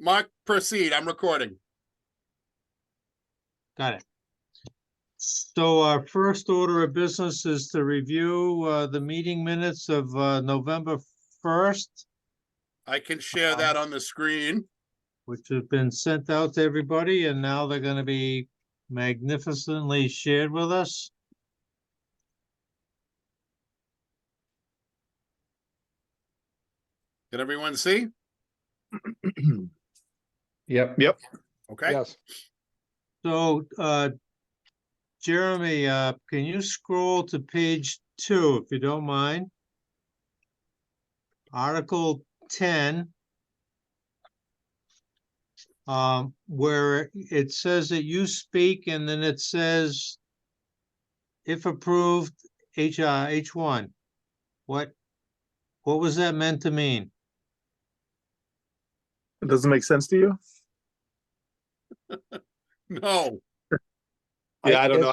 Mark, proceed. I'm recording. Got it. So our first order of business is to review the meeting minutes of November 1st, I can share that on the screen. which have been sent out to everybody, and now they're going to be magnificently shared with us. Did everyone see? Yep. Okay. Yes. So Jeremy, can you scroll to page 2, if you don't mind? Article 10. Where it says that you speak, and then it says, if approved, H1. What was that meant to mean? It doesn't make sense to you? No. Yeah, I don't know.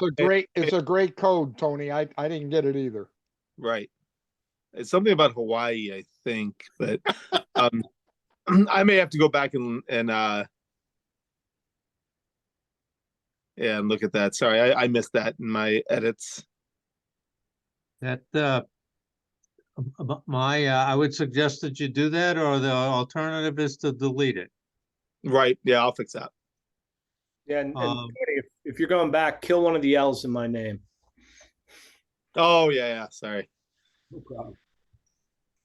It's a great code, Tony. I didn't get it either. Right. It's something about Hawaii, I think, but I may have to go back and look at that. Sorry, I missed that in my edits. That I would suggest that you do that, or the alternative is to delete it. Right. Yeah, I'll fix that. Yeah, and Tony, if you're going back, kill one of the L's in my name. Oh yeah. Sorry. No problem.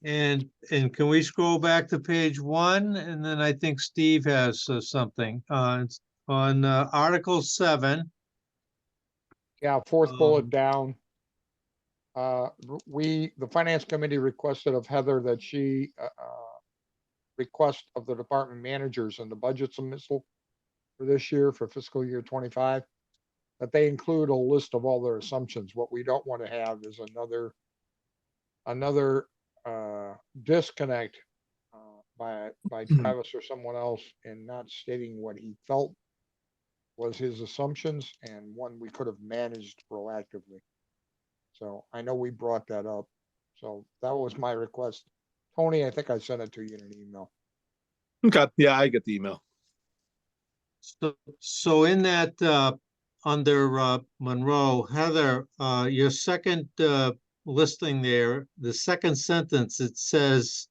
And can we scroll back to page 1? And then I think Steve has something it's on Article 7. Yeah, fourth bullet down. The finance committee requested of Heather that she request of the department managers and the budget submittal for this year, for fiscal year 25, that they include a list of all their assumptions. What we don't want to have is another disconnect by Travis or someone else, and not stating what he felt was his assumptions, and one we could have managed proactively. So I know we brought that up. So that was my request. Tony, I think I sent it to you in an email. Okay. Yeah, I get the email. So in that under Monroe, Heather, your second listing there, the second sentence, it says,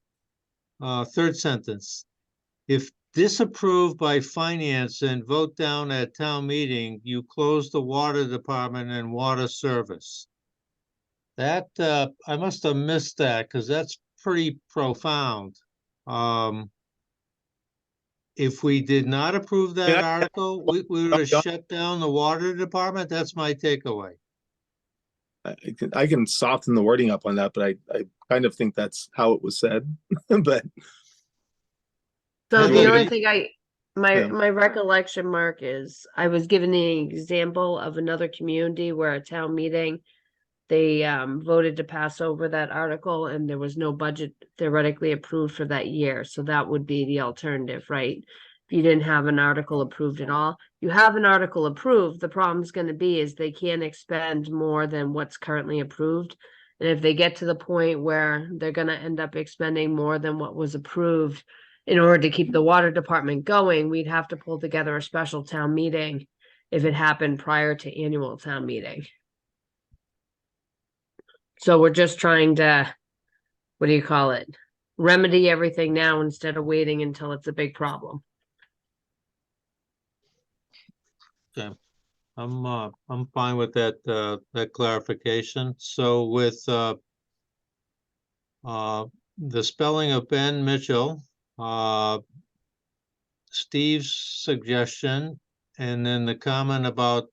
third sentence, if disapproved by finance and vote down at town meeting, you close the water department and water service. That I must have missed that, because that's pretty profound. If we did not approve that article, we would have shut down the water department. That's my takeaway. I can soften the wording up on that, but I kind of think that's how it was said. But So Heather, the you- only thing my Yeah. recollection, Mark, is I was given an example of another community where a town meeting, they voted to pass over that article and there was no budget theoretically approved for that year. So that would be the alternative, right? If you didn't have an article approved at all, you have an article approved. The problem's going to be is they can't expend more than what's currently approved. And if they get to the point where they're going to end up expending more than what was approved in order to keep the water department going, we'd have to pull together a special town meeting if it happened prior to annual town meeting. So we're just trying to, what do you call it? Remedy everything now instead of waiting until it's a big problem. Okay, I'm fine with that that clarification. So with the spelling of Ben Mitchell, Steve's suggestion, and then the comment about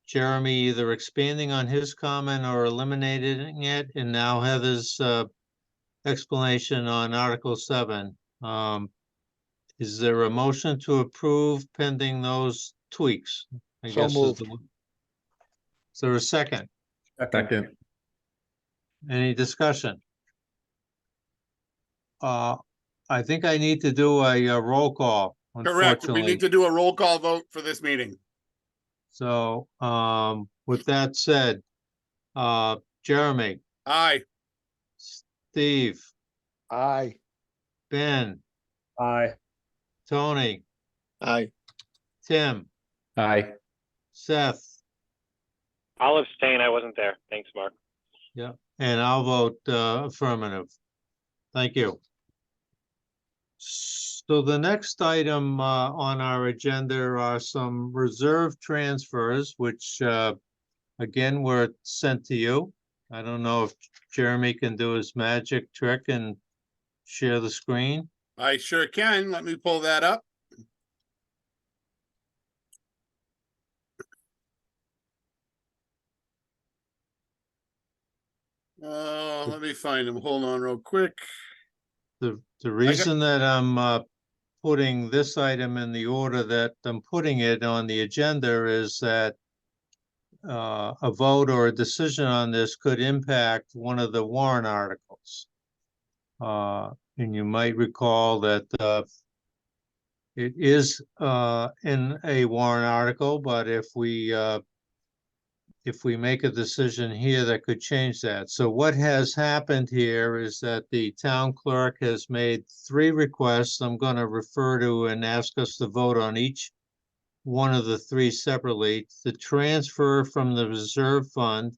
Jeremy either expanding on his comment or eliminating it, and now Heather's explanation on Article 7. Is there a motion to approve pending those tweaks? I So guess moved. Is there a second? Second. Any discussion? I think I need to do a roll call, Correct. We unfortunately. need to do a roll call vote for this meeting. So, with that said, Jeremy, Aye. Steve, Aye. Ben, Aye. Tony, Aye. Tim, Aye. Seth, I'll abstain. I wasn't there. Thanks, Mark. and I'll vote affirmative. Thank you. So the next item on our agenda are some reserve transfers, which again were sent to you. I don't know if Jeremy can do his magic trick and share the screen. I sure can. Let me pull that up. Let me find him. Hold on real quick. The reason that I'm putting this item in the order that I'm putting it on the agenda is that a vote or a decision on this could impact one of the warrant articles. And you might recall that it is in a warrant article, but if we make a decision here, that could change that. So what has happened here is that the town clerk has made 3 requests. I'm going to refer to and ask us to vote on each one of the 3 separately. The transfer from the reserve fund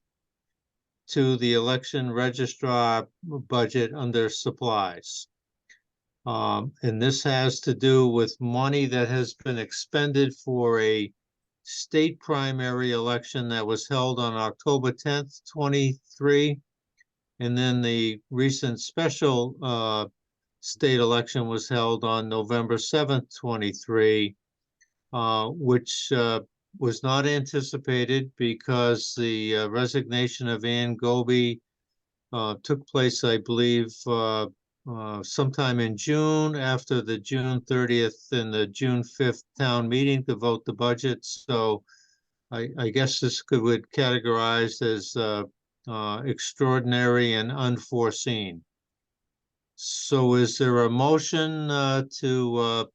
to the election registrar budget under supplies. And this has to do with money that has been expended for a state primary election that was held on October 10th, 23. And then the recent special state election was held on November 7th, 23, which was not anticipated because the resignation of Ann Goby took place, I believe, sometime in June after the June 30th and the June 5th town meeting to vote the budget. So I guess this would categorize as extraordinary and unforeseen. So is there a motion to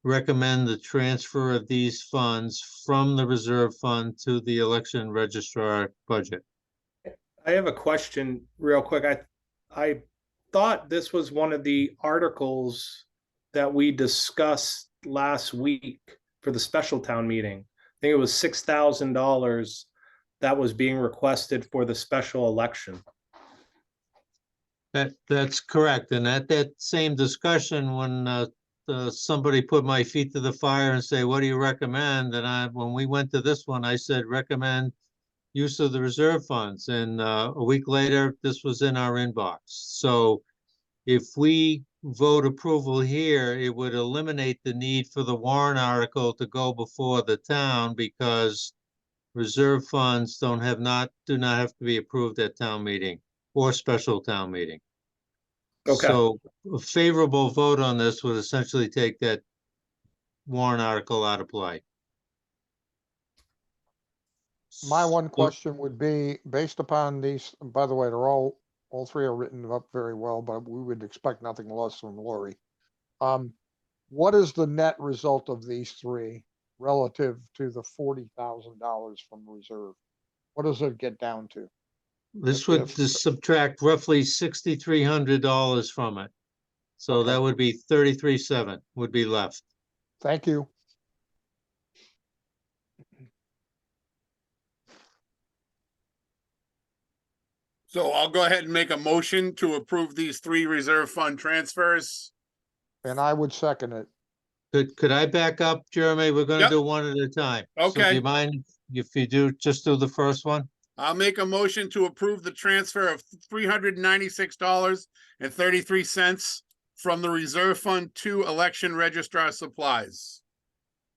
recommend the transfer of these funds from the reserve fund to the election registrar budget? I have a question real quick. I thought this was one of the articles that we discussed last week for the special town meeting. I think it was $6,000 that was being requested for the special election. That's correct. And at that same discussion, when somebody put my feet to the fire and say, what do you recommend? And when we went to this one, I said, recommend use of the reserve funds. And a week later, this was in our inbox. So if we vote approval here, it would eliminate the need for the warrant article to go before the town because reserve funds do not have to be approved at town meeting or special town meeting. Okay. So a favorable vote on this would essentially take that warrant article out of play. My one question would be, based upon these, by the way, they're all 3 are written up very well, but we would expect nothing less from Lori. What is the net result of these 3 relative to the $40,000 from reserve? What does it get down to? This would subtract roughly $6,300 from it. So Okay. that would be 33,700 would be left. Thank you. So I'll go ahead and make a motion to approve these 3 reserve fund transfers. And I would second it. Could I back up, Jeremy? We're gonna Yep. do one at a time. So do Okay. you mind if you just do the first one? I'll make a motion to approve the transfer of $396.33 from the reserve fund to election registrar supplies.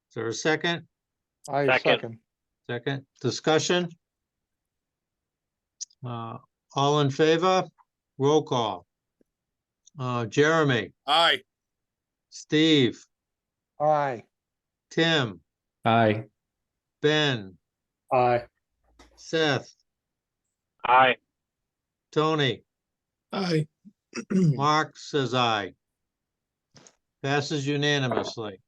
Is there a second? I Second. second. Second, discussion? All in favor? Roll call. Jeremy, Aye. Steve, Aye. Tim, Aye. Ben, Aye. Seth, Aye. Tony, Aye. Mark says aye. Passes unanimously.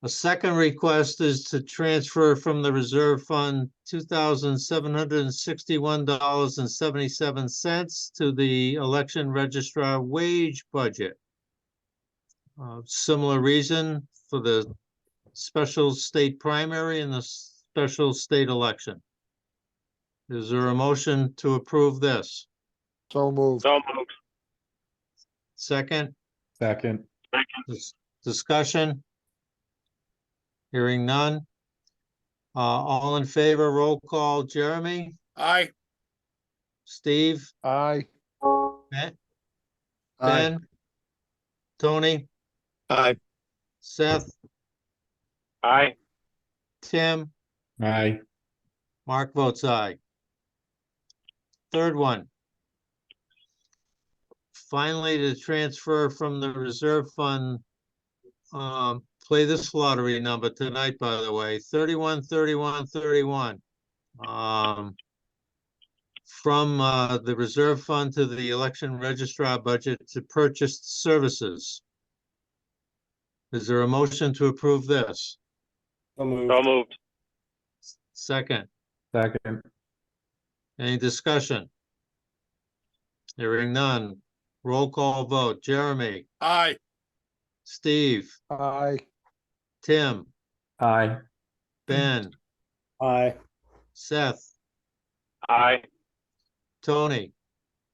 A second request is to transfer from the reserve fund $2,761.77 to the election registrar wage budget. Similar reason for the special state primary and the special state election. Is there a motion to approve this? So moved. So moved. Second, Second. discussion? Hearing none. All in favor, roll call, Jeremy, Aye. Steve, Aye. Ben, Aye. Ben, Tony, Aye. Seth, Aye. Tim, Aye. Mark votes aye. Third one. Finally, to transfer from the reserve fund, play this lottery number tonight, by the way, 31, 31, 31. From the reserve fund to the election registrar budget to purchased services. Is there a motion to approve this? So moved. So moved. Second, Second. any discussion? Hearing none. Roll call vote. Jeremy, Aye. Steve, Aye. Tim, Aye. Ben, Aye. Seth, Aye. Tony,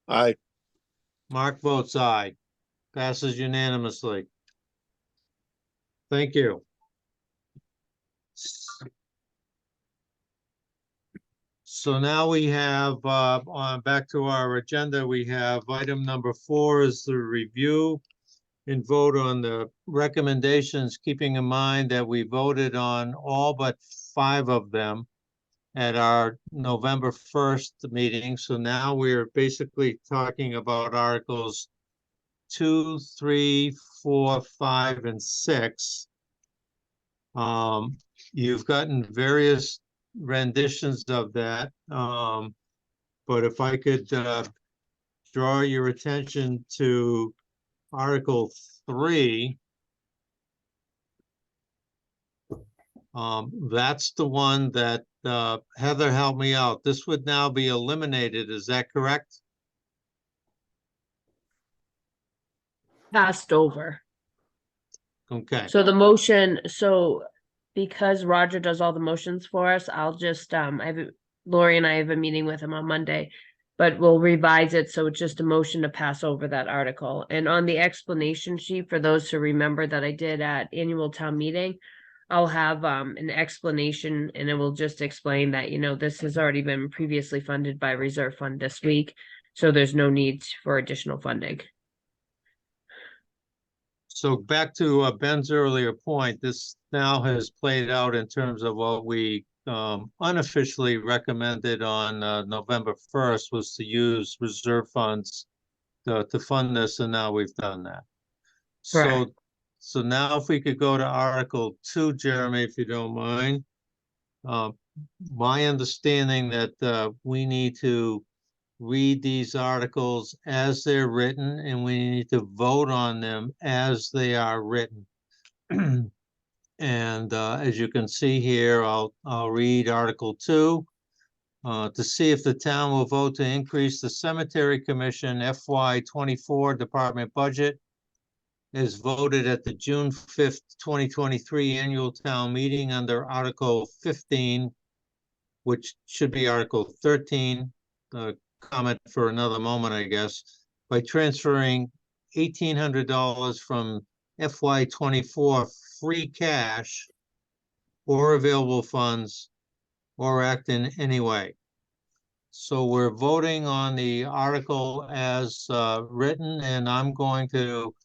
Aye. Mark votes aye. Passes unanimously. Thank you. So now we have, on back to our agenda, we have item number 4 is the review and vote on the recommendations, keeping in mind that we voted on all but 5 of them at our November 1st meeting. So now we're basically talking about Articles 2, 3, 4, 5, and 6. You've gotten various renditions of that. But if I could draw your attention to Article 3. That's the one that Heather, help me out. This would now be eliminated. Is that correct? Passed over. Okay. So the motion, so because Roger does all the motions for us, I'll just, Lori and I have a meeting with him on Monday, but we'll revise it, so it's just a motion to pass over that article. And on the explanation sheet, for those who remember that I did at annual town meeting, I'll have an explanation, and it will just explain that, this has already been previously funded by reserve fund this week, so there's no need for additional funding. So back to Ben's earlier point, this now has played out in terms of what we unofficially recommended on November 1st was to use reserve funds to fund this, and now we've done that. Correct. So now if we could go to Article 2, Jeremy, if you don't mind. My understanding that we need to read these articles as they're written, and we need to vote on them as they are written. And as you can see here, I'll read Article 2. To see if the town will vote to increase the Cemetery Commission FY24 department budget is voted at the June 5th, 2023 annual town meeting under Article 15, which should be Article 13. Comment for another moment, I guess, by transferring $1,800 from FY24 free cash or available funds or act in any way. So we're voting on the article as written, and I'm going to,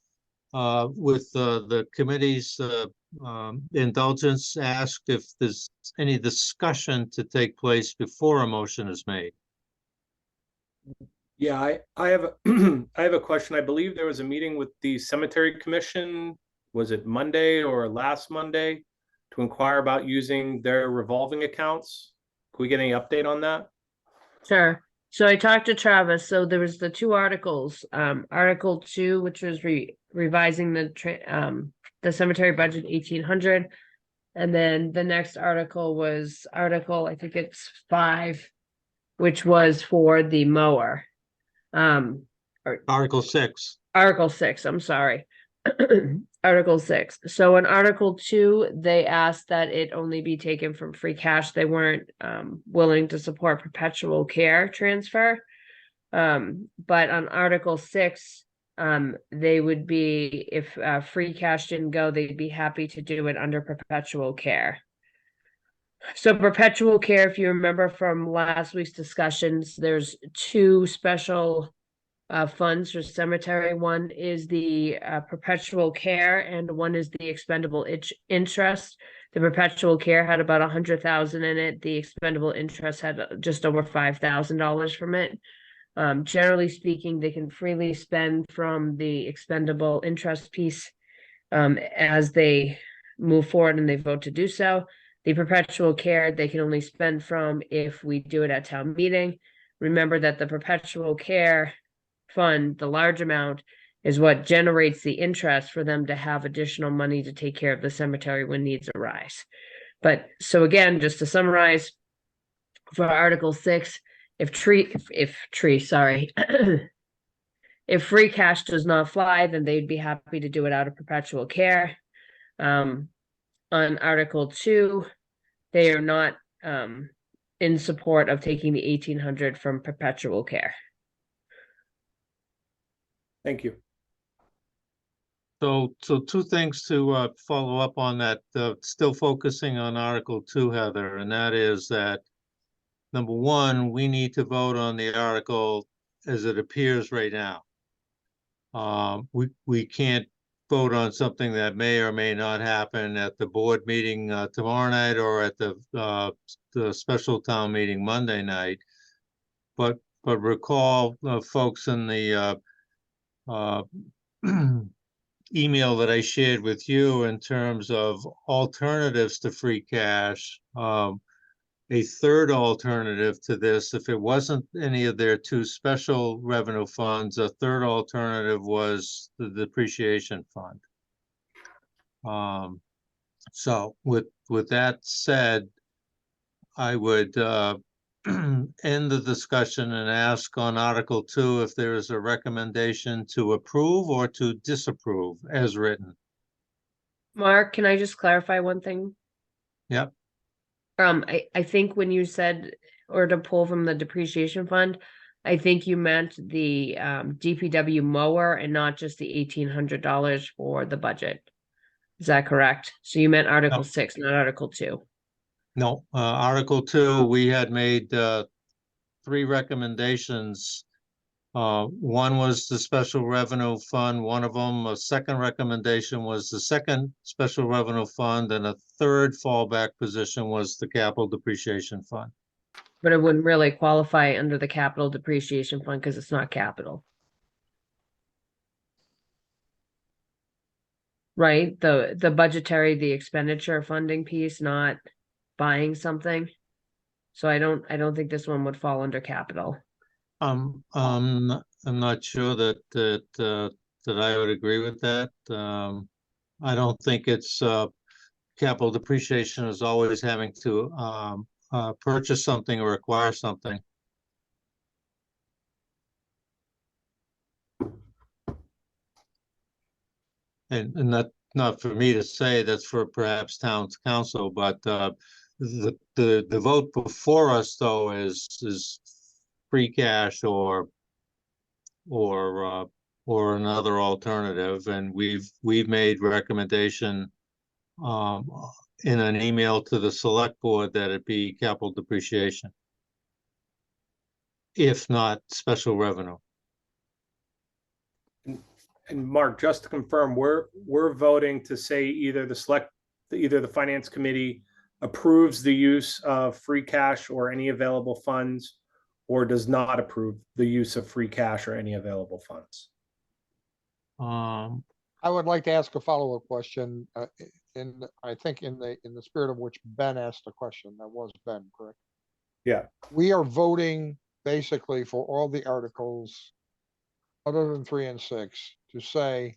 with the committee's indulgence, ask if there's any discussion to take place before a motion is made. Yeah, I have a I have a question. I believe there was a meeting with the Cemetery Commission. Was it Monday or last Monday to inquire about using their revolving accounts? Can we get any update on that? Sure. So I talked to Travis. So there was the 2 articles. Article 2, which was revising the cemetery budget 1,800, and then the next article was Article, I think it's 5, which was for the mower. Article 6. Article 6, I'm sorry. Article 6. So in Article 2, they asked that it only be taken from free cash. They weren't willing to support perpetual care transfer. But on Article 6, they would be, if free cash didn't go, they'd be happy to do it under perpetual care. So perpetual care, if you remember from last week's discussions, there's two special funds for cemetery. One is the perpetual care, and one is the expendable interest. The perpetual care had about 100,000 in it. The expendable interest had just over $5,000 from it. Generally speaking, they can freely spend from the expendable interest piece as they move forward and they vote to do so. The perpetual care, they can only spend from if we do it at town meeting. Remember that the perpetual care fund, the large amount, is what generates the interest for them to have additional money to take care of the cemetery when needs arise. But so again, just to summarize, for Article 6, if free cash does not fly, then they'd be happy to do it out of perpetual care. On Article 2, they are not in support of taking the 1,800 from perpetual care. Thank you. So two things to follow up on that, still focusing on Article 2, Heather, and that is that, number one, we need to vote on the article as it appears right now. We can't vote on something that may or may not happen at the board meeting tomorrow night or at the special town meeting Monday night. But recall, folks, in the email that I shared with you in terms of alternatives to free cash, a third alternative to this, if it wasn't any of their two special revenue funds, a third alternative was the depreciation fund. So with that said, I would end the discussion and ask on Article 2 if there is a recommendation to approve or to disapprove as written. Mark, can I just clarify one thing? Yep. I think when you said, or to pull from the depreciation fund, I think you meant the DPW mower and not just the $1,800 for the budget. Is that correct? So you meant Article 6, not Article 2. No, Article 2, we had made three recommendations. One was the special revenue fund, one of them. A second recommendation was the second special revenue fund, and a third fallback position was the capital depreciation fund. But it wouldn't really qualify under the capital depreciation fund because it's not capital. Right? The budgetary, the expenditure funding piece, not buying something. So I don't think this one would fall under capital. I'm not sure that I would agree with that. I don't think it's capital depreciation is always having to purchase something or acquire something. And that, not for me to say, that's for perhaps town council, but the vote before us though is free cash or another alternative, and we've made recommendation in an email to the select board that it be capital depreciation, if not special revenue. And Mark, just to confirm, we're voting to say either the finance committee approves the use of free cash or any available funds, or does not approve the use of free cash or any available funds. I would like to ask a follow-up question, I think in the spirit of which Ben asked the question. That was Ben, correct? Yeah. We are voting basically for all the articles other than 3 and 6 to say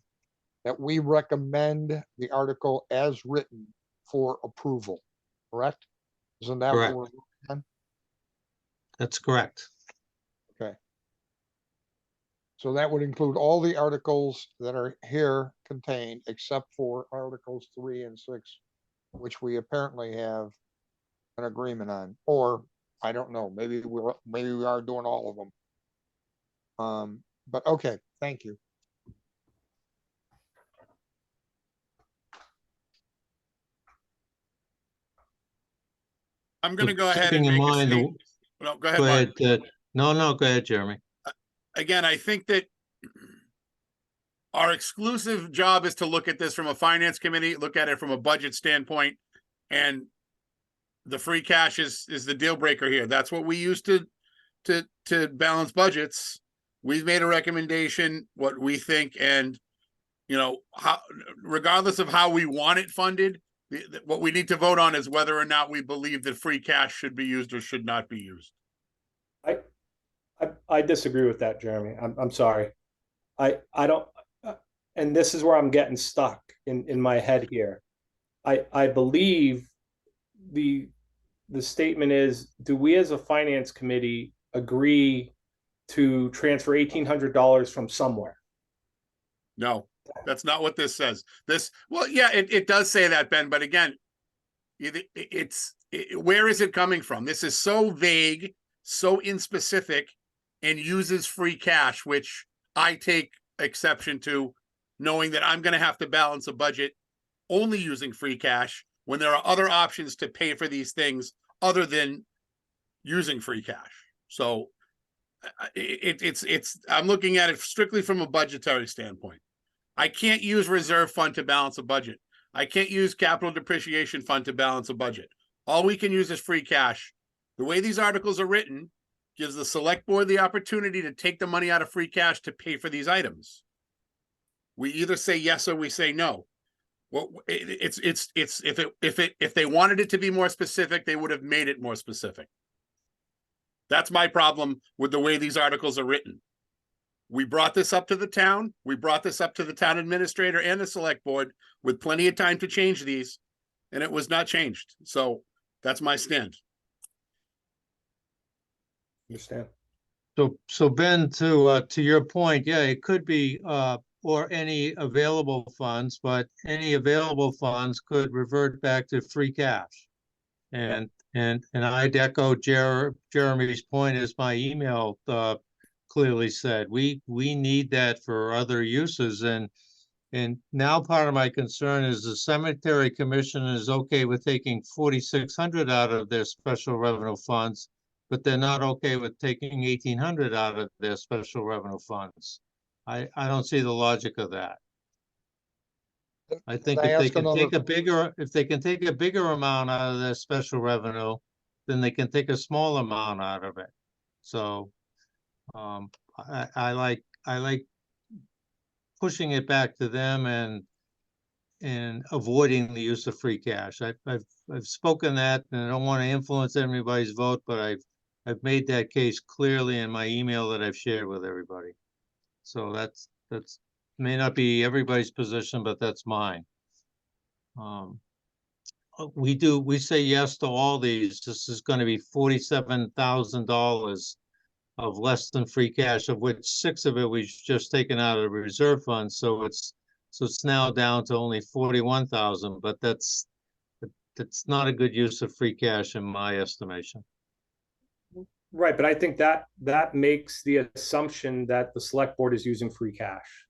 that we recommend the article as written for approval, correct? Isn't that Correct. what we're on? That's correct. Okay. So that would include all the articles that are here contained, except for Articles 3 and 6, which we apparently have an agreement on, or I don't know, maybe we are doing all of them. But okay, thank you. I'm gonna go ahead Keeping and in make a mind, statement. No, go ahead, go Mark. ahead, no, go ahead, Jeremy. Again, I think that our exclusive job is to look at this from a finance committee, look at it from a budget standpoint, and the free cash is the deal breaker here. That's what we use to balance budgets. We've made a recommendation, what we think, and how, regardless of how we want it funded, what we need to vote on is whether or not we believe that free cash should be used or should not be used. I disagree with that, Jeremy. I'm sorry. I don't, and this is where I'm getting stuck in my head here. I believe the statement is, do we as a finance committee agree to transfer $1,800 from somewhere? No, that's not what this says. Well, yeah, it does say that, Ben, but again, where is it coming from? This is so vague, so inspecific, and uses free cash, which I take exception to, knowing that I'm going to have to balance a budget only using free cash when there are other options to pay for these things other than using free cash. So I'm looking at it strictly from a budgetary standpoint. I can't use reserve fund to balance a budget. I can't use capital depreciation fund to balance a budget. All we can use is free cash. The way these articles are written gives the select board the opportunity to take the money out of free cash to pay for these items. We either say yes or we say no. Well, if they wanted it to be more specific, they would have made it more specific. That's my problem with the way these articles are written. We brought this up to the town. We brought this up to the town administrator and the select board with plenty of time to change these, and it was not changed. So that's my stand. Understand? So Ben, to your point, yeah, it could be or any available funds, but any available funds could revert back to free cash. And I'd echo Jeremy's point, as my email clearly said. We need that for other uses, and now part of my concern is the cemetery commission is okay with taking 4,600 out of their special revenue funds, but they're not okay with taking 1,800 out of their special revenue funds. I don't see the logic of that. I think if they can take a bigger amount out of their special revenue, then they can take a small amount out of it. So I like pushing it back to them and avoiding the use of free cash. I've spoken that, and I don't want to influence everybody's vote, but I've made that case clearly in my email that I've shared with everybody. So that's may not be everybody's position, but that's mine. We say yes to all these. This is going to be $47,000 of less than free cash, of which 6 of it we've just taken out of the reserve fund. So it's now down to only 41,000, but that's not a good use of free cash in my estimation. Right, but I think that makes the assumption that the select board is using free cash.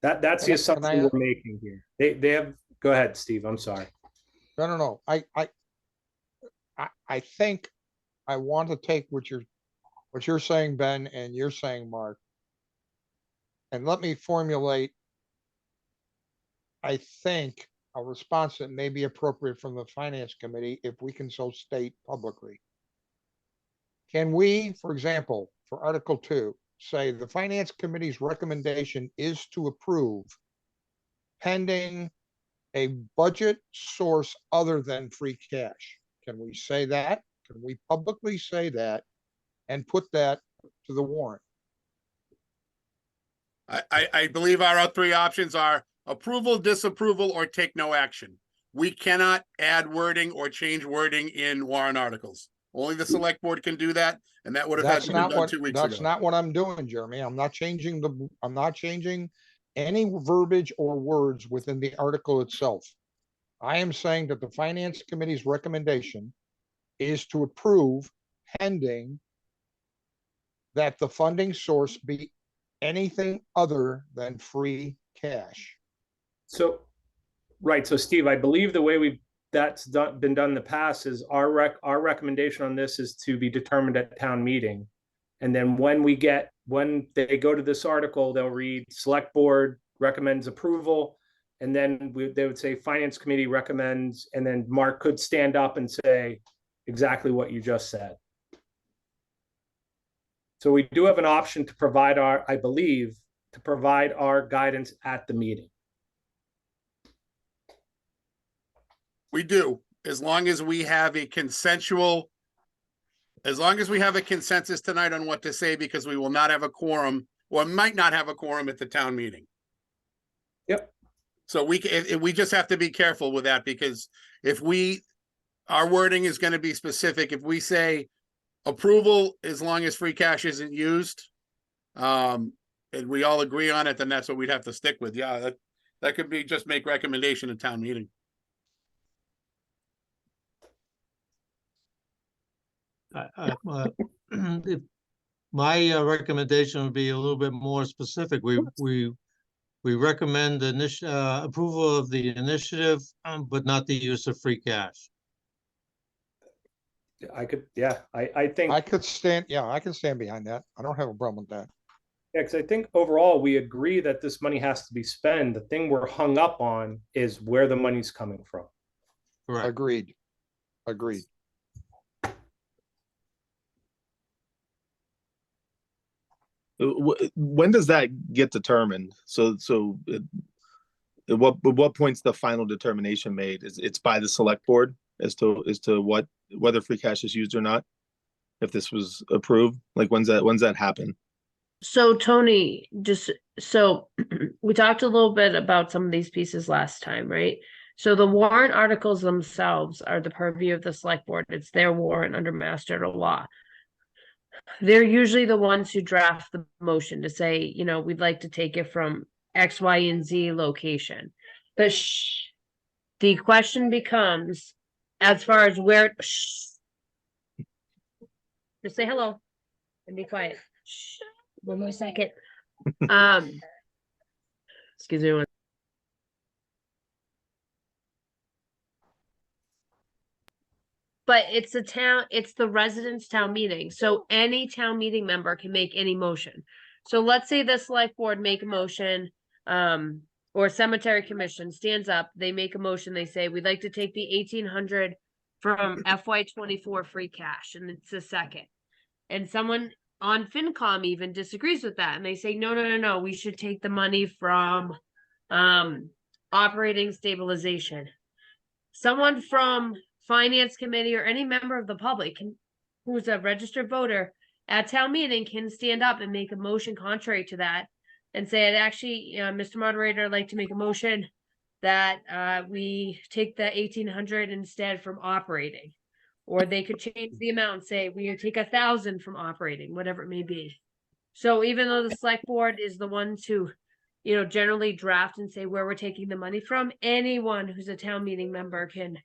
That's the assumption we're making here. They have. Go ahead, Steve. I'm sorry. No. I think I want to take what you're saying, Ben, and you're saying, Mark, and let me formulate, I think, a response that may be appropriate from the finance committee if we can so state publicly. Can we, for example, for Article 2, say the finance committee's recommendation is to approve pending a budget source other than free cash? Can we say that? Can we publicly say that and put that to the warrant? I believe our 3 options are approval, disapproval, or take no action. We cannot add wording or change wording in warrant articles. Only the select board can do that, and that would have had That's to be not done what, 2 weeks that's ago. not what I'm doing, Jeremy. I'm not changing any verbiage or words within the article itself. I am saying that the finance committee's recommendation is to approve pending that the funding source be anything other than free cash. So, right, so Steve, I believe the way been done in the past is our recommendation on this is to be determined at town meeting. And then when they go to this article, they'll read select board recommends approval. And then they would say finance committee recommends, and then Mark could stand up and say exactly what you just said. So we do have an option to provide I believe, to provide our guidance at the meeting. We do, as long as we have a consensus tonight on what to say, because we will not have a quorum, or might not have a quorum at the town meeting. Yep. So we just have to be careful with that, because our wording is going to be specific. If we say approval, as long as free cash isn't used, and we all agree on it, then that's what we'd have to stick with. Yeah, that could be just make recommendation at town meeting. If my recommendation would be a little bit more specific. We recommend approval of the initiative, but not the use of free cash. I think I can stand behind that. I don't have a problem with that. yeah, because I think overall we agree that this money has to be spent. The thing we're hung up on is where the money's coming from. Correct. Agreed. When does that get determined? So at what point's the final determination made? It's by the select board as to whether free cash is used or not, if this was approved? Like, when's that happen? So Tony, so we talked a little bit about some of these pieces last time, right? So the warrant articles themselves are the purview of the select board. It's their warrant under Mass General Law. They're usually the ones who draft the motion to say, we'd like to take it from X, Y, and Z location. The question becomes, as far as where, just say hello and be quiet. One more second. Excuse me. But it's the residents' town meeting. So any town meeting member can make any motion. So let's say the select board make a motion, or cemetery commission stands up, they make a motion, they say, we'd like to take the 1,800 from FY24 free cash, and it's a second. And someone on FinCom even disagrees with that, and they say, no, we should take the money from operating stabilization. Someone from finance committee or any member of the public who's a registered voter at town meeting can stand up and make a motion contrary to that and say, I'd actually, Mr. Moderator, I'd like to make a motion that we take the 1,800 instead from operating. Or they could change the amount and say, we take 1,000 from operating, whatever it may be. So even though the select board is the ones who, generally draft and say where we're taking the money from, anyone who's a town meeting member can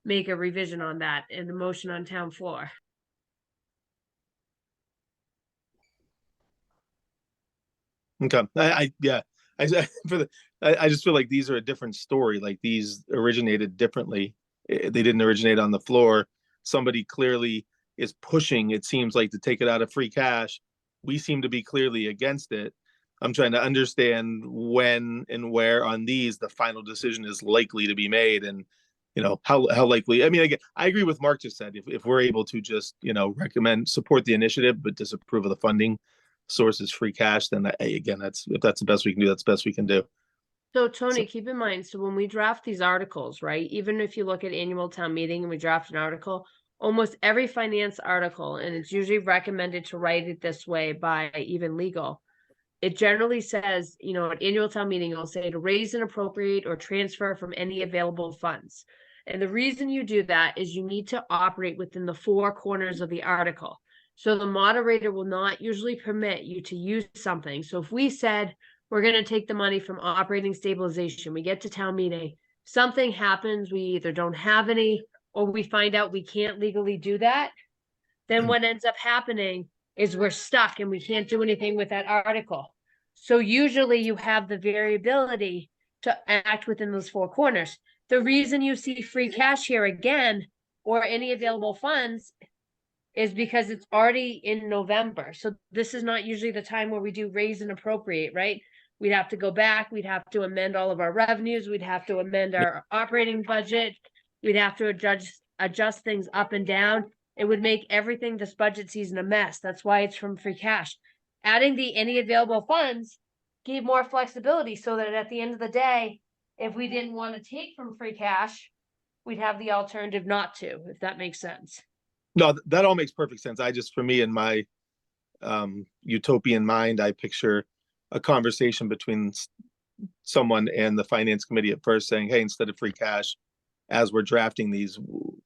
make a revision on that in the motion on town floor. Okay. I just feel like these are a different story. Like, these originated differently. They didn't originate on the floor. Somebody clearly is pushing, it seems like, to take it out of free cash. We seem to be clearly against it. I'm trying to understand when and where on these the final decision is likely to be made, and how likely. I mean, again, I agree with Mark just said. If we're able to just support the initiative but disapprove of the funding source is free cash, then again, if that's the best we can do, that's the best we can do. So Tony, keep in mind, so when we draft these articles, right, even if you look at annual town meeting and we draft an article, almost every finance article, and it's usually recommended to write it this way by even legal, it generally says, at annual town meeting, it'll say to raise and appropriate or transfer from any available funds. And the reason you do that is you need to operate within the four corners of the article. So the moderator will not usually permit you to use something. So if we said we're going to take the money from operating stabilization, we get to town meeting, something happens, we either don't have any, or we find out we can't legally do that, then what ends up happening is we're stuck and we can't do anything with that article. So usually you have the variability to act within those four corners. The reason you see free cash here again, or any available funds, is because it's already in November. So this is not usually the time where we do raise and appropriate, right? We'd have to go back, we'd have to amend all of our revenues, we'd have to amend our operating budget, we'd have to adjust things up and down. It would make everything this budget season a mess. That's why it's from free cash. Adding the any available funds gave more flexibility so that at the end of the day, if we didn't want to take from free cash, we'd have the alternative not to, if that makes sense. No, that all makes perfect sense. I just, for me, in my utopian mind, I picture a conversation between someone and the finance committee at first saying, hey, instead of free cash, as we're drafting these,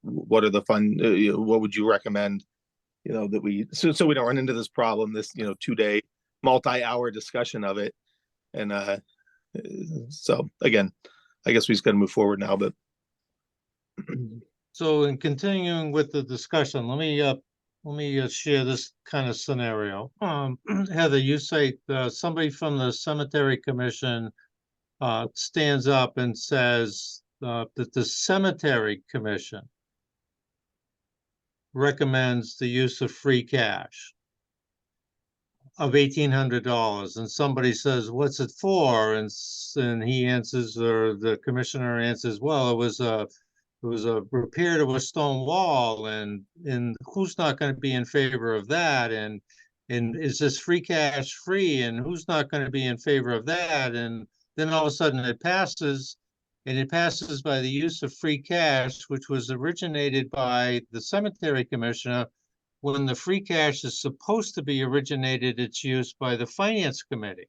what are the fund, what would you recommend, that we, so we don't run into this problem, this, 2-day multi-hour discussion of it. And so again, I guess we just got to move forward now, but. So in continuing with the discussion, let me share this kind of scenario. Heather, you say somebody from the Cemetery Commission stands up and says that the Cemetery Commission recommends the use of free cash of $1,800, and somebody says, what's it for? And he answers, or the commissioner answers, well, it was a repair to a stone wall, and who's not going to be in favor of that? And is this free cash free? And who's not going to be in favor of that? And then all of a sudden it passes, and it passes by the use of free cash, which was originated by the Cemetery Commissioner, when the free cash is supposed to be originated its use by the Finance Committee.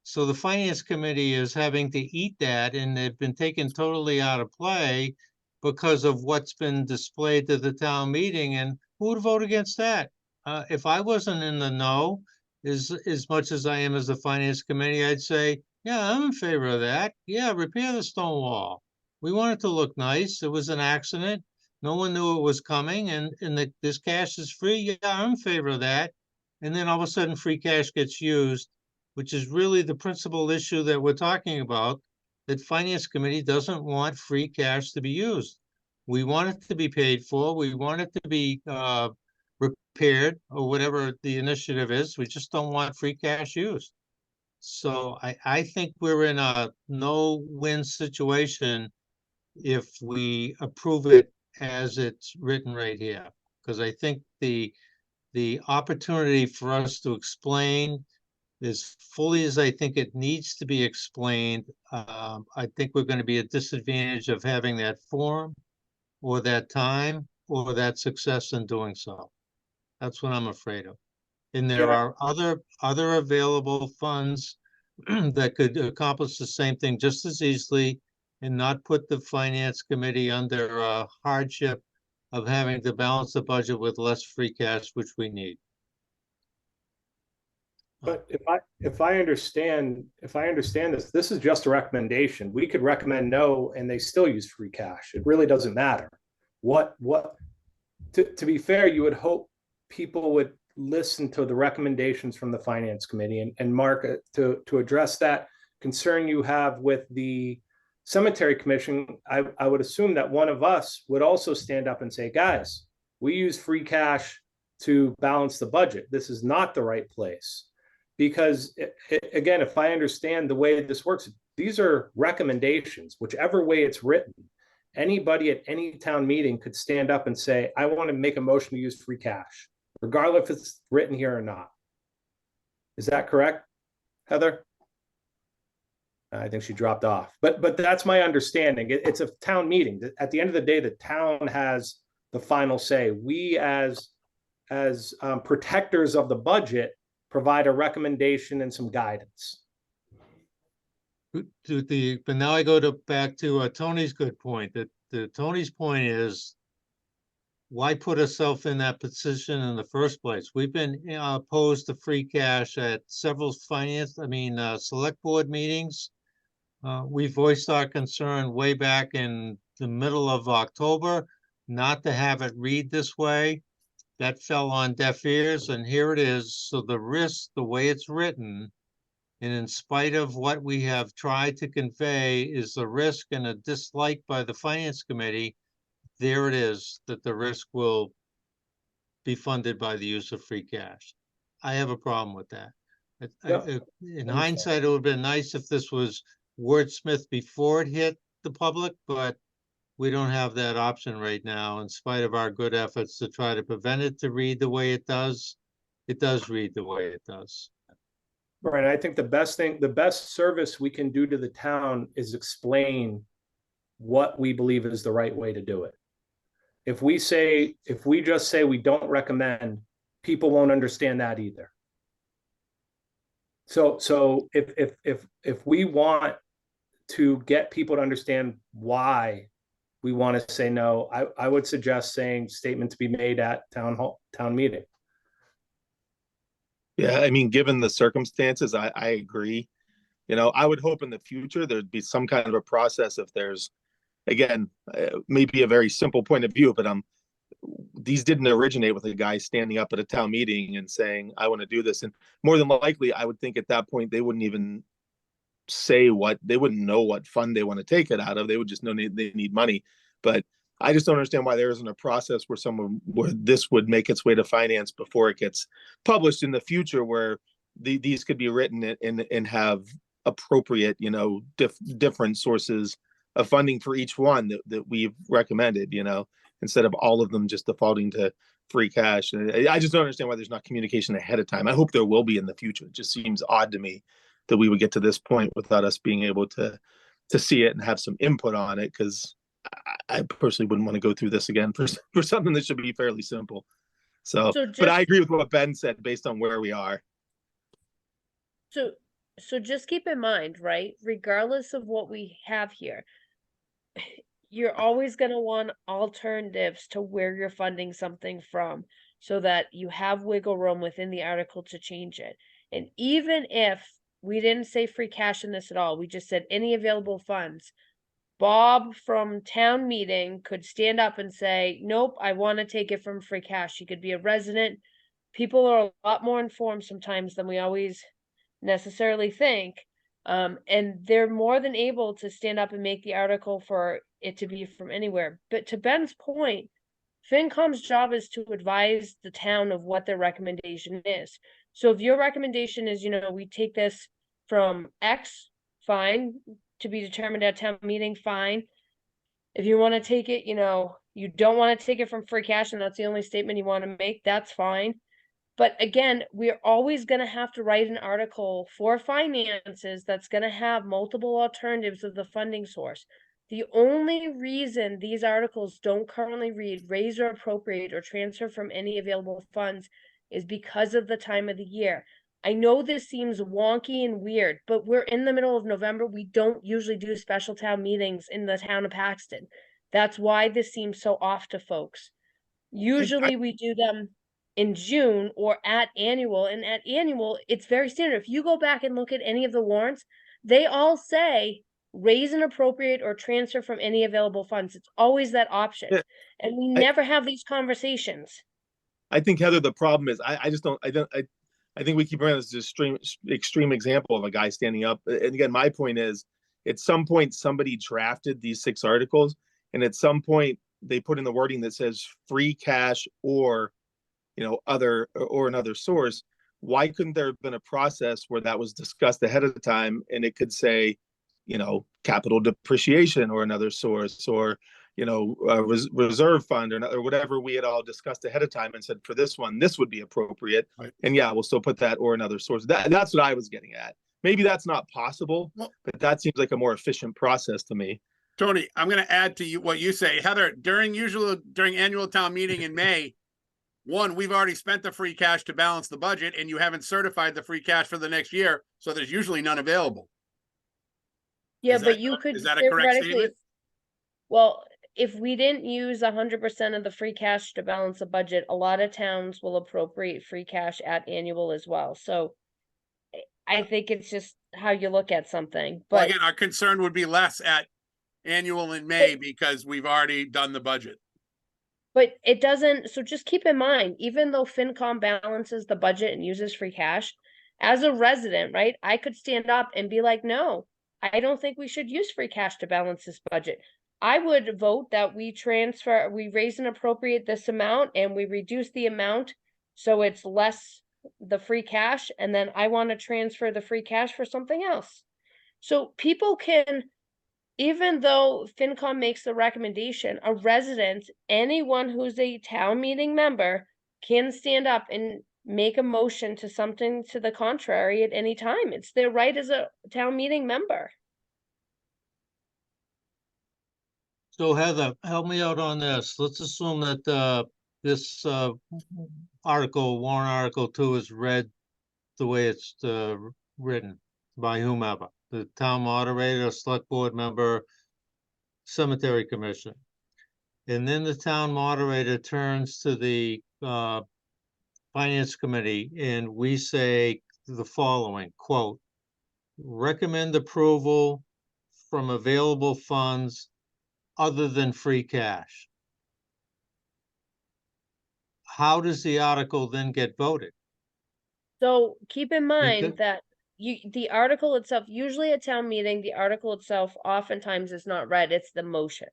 So the Finance Committee is having to eat that, and they've been taken totally out of play because of what's been displayed to the town meeting. And who would vote against that? If I wasn't in the know, as much as I am as the Finance Committee, I'd say, yeah, I'm in favor of that. Yeah, repair the stone wall. We want it to look nice. It was an accident. No one knew it was coming, and this cash is free. Yeah, I'm in favor of that. And then all of a sudden, free cash gets used, which is really the principal issue that we're talking about, that Finance Committee doesn't want free cash to be used. We want it to be paid for. We want it to be repaired, or whatever the initiative is. We just don't want free cash used. So I think we're in a no-win situation if we approve it as it's written right here. Because I think the opportunity for us to explain as fully as I think it needs to be explained, I think we're going to be at disadvantage of having that forum, or that time, or that success in doing so. That's what I'm afraid of. And there are other available funds that could accomplish the same thing just as easily, and not put the Finance Committee under hardship of having to balance the budget with less free cash, which we need. But if I understand this is just a recommendation. We could recommend no, and they still use free cash. It really doesn't matter. To be fair, you would hope people would listen to the recommendations from the Finance Committee. And Mark, to address that concern you have with the Cemetery Commission, I would assume that one of us would also stand up and say, guys, we use free cash to balance the budget. This is not the right place. Because again, if I understand the way this works, these are recommendations, whichever way it's written. Anybody at any town meeting could stand up and say, I want to make a motion to use free cash, regardless if it's written here or not. Is that correct, Heather? I think she dropped off, but that's my understanding. It's a town meeting. At the end of the day, the town has the final say. We as protectors of the budget provide a recommendation and some guidance. But now I go back to Tony's good point, that Tony's point is, why put ourselves in that position in the first place? We've been opposed to free cash at several select board meetings. We voiced our concern way back in the middle of October, not to have it read this way. That fell on deaf ears, and here it is. So the risk, the way it's written, and in spite of what we have tried to convey, is the risk and a dislike by the finance committee. There it is, that the risk will be funded by the use of free cash. I have a problem with that. In hindsight, it would have been nice if this was wordsmith before it hit the public, but we don't have that option right now, in spite of our good efforts to try to prevent it to read the way it does. It does read the way it does. Right. I think the best service we can do to the town is explain what we believe is the right way to do it. If we just say we don't recommend, people won't understand that either. So if we want to get people to understand why we want to say no, I would suggest saying statement to be made at town meeting. Yeah, I mean, given the circumstances, I agree. I would hope in the future there'd be some kind of a process if there's, again, maybe a very simple point of view, but these didn't originate with a guy standing up at a town meeting and saying, I want to do this. And more than likely, I would think at that point, they wouldn't even they wouldn't know what fund they want to take it out of. They would just know they need money. But I just don't understand why there isn't a process where this would make its way to finance before it gets published in the future, where these could be written and have appropriate, different sources of funding for each one that we've recommended, instead of all of them just defaulting to free cash. And I just don't understand why there's not communication ahead of time. I hope there will be in the future. It just seems odd to me that we would get to this point without us being able to see it and have some input on it, because I personally wouldn't want to go through this again for something that should be fairly simple. But I agree with what Ben said based on where we are. So just keep in mind, right? Regardless of what we have here, you're always going to want alternatives to where you're funding something from, so that you have wiggle room within the article to change it. And even if we didn't say free cash in this at all, we just said any available funds, Bob from town meeting could stand up and say, nope, I want to take it from free cash. He could be a resident. People are a lot more informed sometimes than we always necessarily think. And they're more than able to stand up and make the article for it to be from anywhere. But to Ben's point, FinCom's job is to advise the town of what their recommendation is. So if your recommendation is, we take this from X, fine, to be determined at town meeting, fine. If you want to take it, you don't want to take it from free cash and that's the only statement you want to make, that's fine. But again, we're always going to have to write an article for finances that's going to have multiple alternatives of the funding source. The only reason these articles don't currently read raise or appropriate or transfer from any available funds is because of the time of the year. I know this seems wonky and weird, but we're in the middle of November. We don't usually do special town meetings in the town of Paxton. That's why this seems so off to folks. Usually we do them in June or at annual, and at annual, it's very standard. If you go back and look at any of the warrants, they all say raise and appropriate or transfer from any available funds. It's always that option. Yeah. And we never have these conversations. I think, Heather, the problem is I think we keep around this extreme example of a guy standing up. And again, my point is, at some point somebody drafted these 6 articles, and at some point they put in the wording that says free cash or another source. Why couldn't there have been a process where that was discussed ahead of time, and it could say, capital depreciation or another source, or reserve fund or whatever we had all discussed ahead of time and said, for this one, this would be appropriate. Right. And yeah, we'll still put that or another source. That's what I was getting at. Maybe that's not possible, but that seems like a more efficient process to me. Tony, I'm going to add to what you say. Heather, during annual town meeting in May, we've already spent the free cash to balance the budget, and you haven't certified the free cash for the next year, so there's usually none available. Yeah, but you could, is that a correct statement? Well, if we didn't use 100% of the free cash to balance the budget, a lot of towns will appropriate free cash at annual as well. So I think it's just how you look at something, Well, but again, our concern would be less at annual in May because we've already done the budget. But it doesn't, so just keep in mind, even though FinCom balances the budget and uses free cash, as a resident, right, I could stand up and be like, no, I don't think we should use free cash to balance this budget. I would vote that we raise and appropriate this amount and we reduce the amount so it's less the free cash, and then I want to transfer the free cash for something else. So people can, even though FinCom makes the recommendation, a resident, anyone who's a town meeting member, can stand up and make a motion to something to the contrary at any time. It's their right as a town meeting member. So Heather, help me out on this. Let's assume that this warrant article 2 is read the way it's written by whomever, the town moderator, select board member, cemetery commission. And then the town moderator turns to the finance committee and we say the following, quote, recommend approval from available funds other than free cash. How does the article then get voted? So keep in mind Because- that the article itself, usually at town meeting, the article itself oftentimes is not read, it's the motion.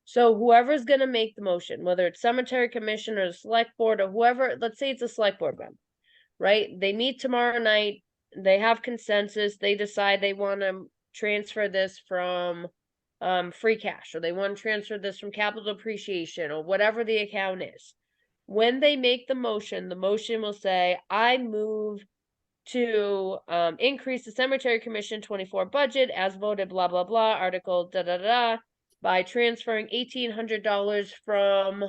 So whoever's gonna make the motion, whether it's cemetery commission or the select board or whoever, let's say it's a select board member, right? They meet tomorrow night, they have consensus, they decide they wanna transfer this from free cash, or they want to transfer this from capital appreciation, or whatever the account is. When they make the motion will say, I move to increase the cemetery commission 24 budget as voted, blah, blah, blah, article da, by transferring $1,800 from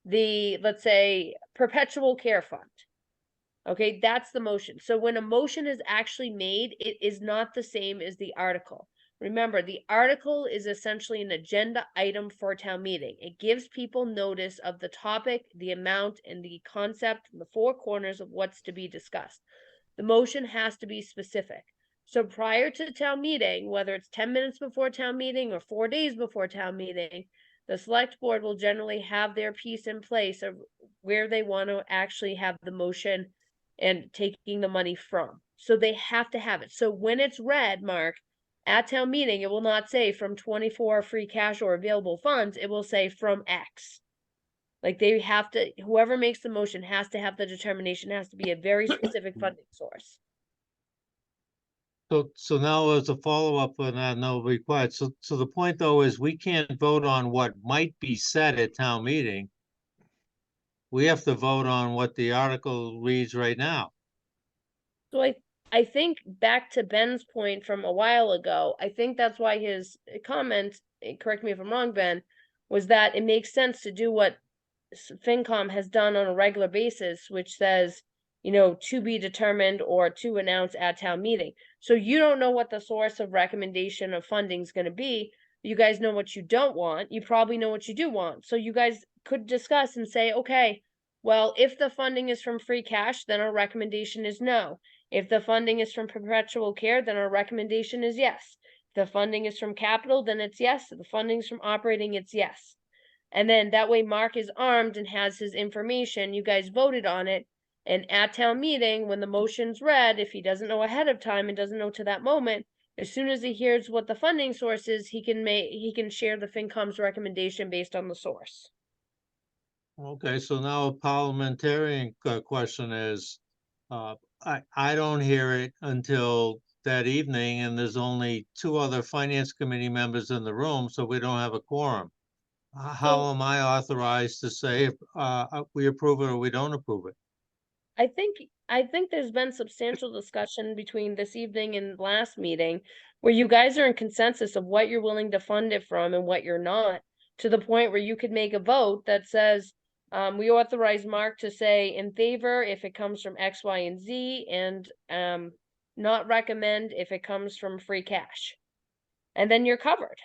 the, let's say, perpetual care fund. Okay, that's the motion. So when a motion is actually made, it is not the same as the article. Remember, the article is essentially an agenda item for a town meeting. It gives people notice of the topic, the amount, and the concept, and the four corners of what's to be discussed. The motion has to be specific. So prior to the town meeting, whether it's 10 minutes before town meeting or 4 days before town meeting, the select board will generally have their piece in place of where they want to actually have the motion and taking the money from. So they have to have it. So when it's read, Mark, at town meeting, it will not say from 24 free cash or available funds, it will say from X. Like they have to, whoever makes the motion has to have the determination, has to be a very specific funding source. So now as a follow-up on that, no required. So the point though is we can't vote on what might be said at town meeting. We have to vote on what the article reads right now. So I think back to Ben's point from a while ago, I think that's why his comment, correct me if I'm wrong, Ben, was that it makes sense to do what FinCom has done on a regular basis, which says, you know, to be determined or to announce at town meeting. So you don't know what the source of recommendation of funding is going to be. You guys know what you don't want. You probably know what you do want. So you guys could discuss and say, okay, well, if the funding is from free cash, then our recommendation is no. If the funding is from perpetual care, then our recommendation is yes. If the funding is from capital, then it's yes. If the funding is from operating, it's yes. And then that way Mark is armed and has his information. You guys voted on it. And at town meeting, when the motion's read, if he doesn't know ahead of time and doesn't know to that moment, as soon as he hears what the funding source is, he can share the FinCom's recommendation based on the source. Okay, so now a parliamentarian question is, I don't hear it until that evening and there's only 2 other finance committee members in the room, so we don't have a quorum. How am I authorized to say if we approve it or we don't approve it? I think there's been substantial discussion between this evening and last meeting where you guys are in consensus of what you're willing to fund it from and what you're not, to the point where you could make a vote that says, we authorize Mark to say in favor if it comes from X, Y, and Z, and not recommend if it comes from free cash. And then you're covered.